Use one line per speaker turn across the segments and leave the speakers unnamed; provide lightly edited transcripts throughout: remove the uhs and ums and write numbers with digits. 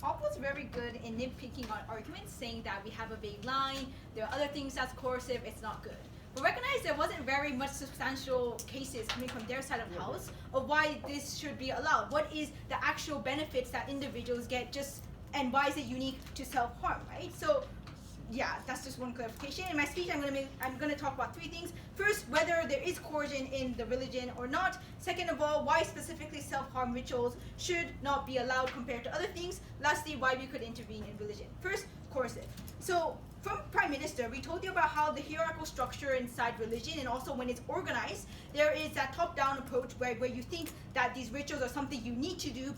Op was very good in nitpicking on arguments, saying that we have a vague line, there are other things that's coercive, it's not good. But recognize there wasn't very much substantial cases coming from their side of the house of why this should be allowed. What is the actual benefits that individuals get and why is it unique to self-harm, right? So yeah, that's just one clarification. In my speech, I'm gonna talk about three things. First, whether there is coercion in the religion or not. Second of all, why specifically self-harm rituals should not be allowed compared to other things. Lastly, why we could intervene in religion. First, coercive. So from Prime Minister, we told you about how the hierarchical structure inside religion, and also when it's organized, there is that top-down approach where you think that these rituals are something you need to do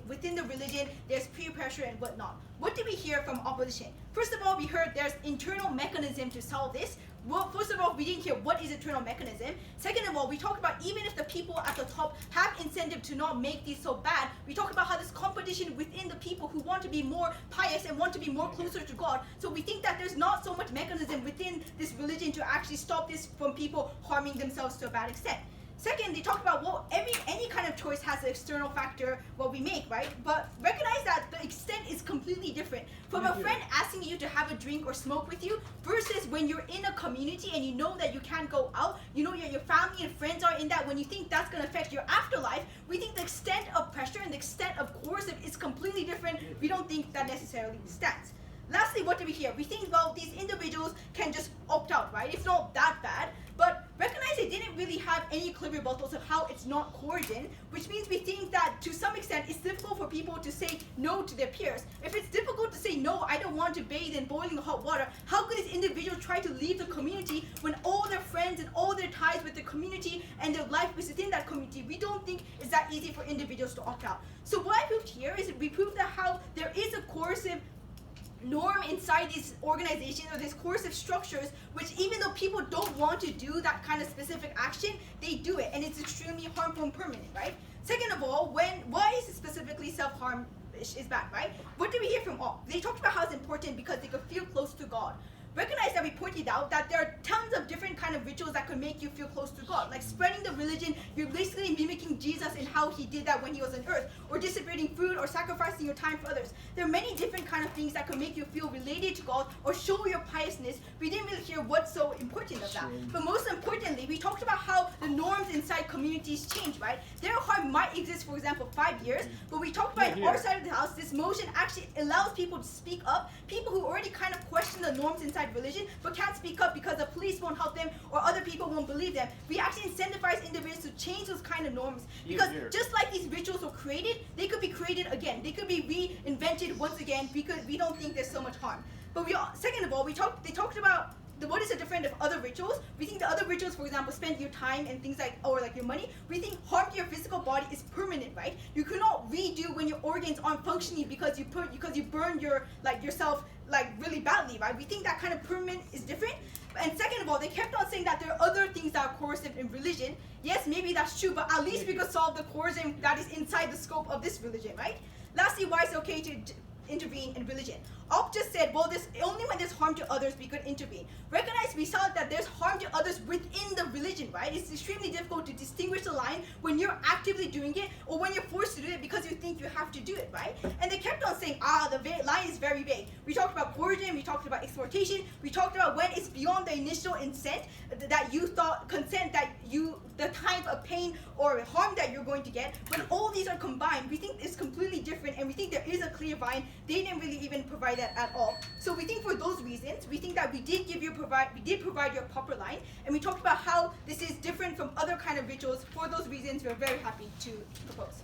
within the religion, there's peer pressure and whatnot. What did we hear from opposition? First of all, we heard there's internal mechanism to solve this. Well, first of all, we didn't hear what is internal mechanism. Second of all, we talked about even if the people at the top have incentive to not make these so bad, we talked about how there's competition within the people who want to be more pious and want to be more closer to God. So we think that there's not so much mechanism within this religion to actually stop this from people harming themselves to a bad extent. Second, they talked about, well, any kind of choice has an external factor what we make, right? But recognize that the extent is completely different. From a friend asking you to have a drink or smoke with you versus when you're in a community and you know that you can't go out, you know your family and friends are in that, when you think that's going to affect your afterlife, we think the extent of pressure and the extent of coercive is completely different. We don't think that necessarily stands. Lastly, what do we hear? We think, well, these individuals can just opt out, right? It's not that bad. But recognize they didn't really have any clear rebuttals of how it's not coercion, which means we think that to some extent it's difficult for people to say no to their peers. If it's difficult to say no, I don't want to bathe in boiling hot water, how could this individual try to leave the community when all their friends and all their ties with the community and their life is within that community? We don't think it's that easy for individuals to opt out. So what I proved here is we proved that how there is a coercive norm inside these organizations or these coercive structures, which even though people don't want to do that kind of specific action, they do it, and it's extremely harmful and permanent, right? Second of all, why is it specifically self-harm is bad, right? What did we hear from all? They talked about how it's important because they could feel close to God. Recognize that we pointed out that there are tons of different kind of rituals that could make you feel close to God. Like spreading the religion, you're basically mimicking Jesus in how he did that when he was on earth. Or distributing food or sacrificing your time for others. There are many different kind of things that could make you feel related to God or show your piousness. We didn't really hear what's so important of that. But most importantly, we talked about how the norms inside communities change, right? Their harm might exist, for example, 5 years, but we talked about in our side of the house, this motion actually allows people to speak up, people who already kind of question the norms inside religion but can't speak up because the police won't help them or other people won't believe them. We actually incentivize individuals to change those kind of norms because just like these rituals were created, they could be created again. They could be reinvented once again because we don't think there's so much harm. But second of all, they talked about what is the difference of other rituals. We think the other rituals, for example, spend your time and things like, or like your money. We think harm to your physical body is permanent, right? You cannot redo when your organs aren't functioning because you burn yourself really badly, right? We think that kind of permanent is different. And second of all, they kept on saying that there are other things that are coercive in religion. Yes, maybe that's true, but at least we could solve the coercion that is inside the scope of this religion, right? Lastly, why it's okay to intervene in religion. Op just said, well, only when there's harm to others we could intervene. Recognize we saw that there's harm to others within the religion, right? It's extremely difficult to distinguish the line when you're actively doing it or when you're forced to do it because you think you have to do it, right? And they kept on saying, the line is very vague. We talked about coercion, we talked about exploitation, we talked about when it's beyond the initial consent that the type of pain or harm that you're going to get. When all these are combined, we think it's completely different and we think there is a clear line. They didn't really even provide that at all. So we think for those reasons, we think that we did provide you a proper line, and we talked about how this is different from other kind of rituals. For those reasons, we're very happy to propose.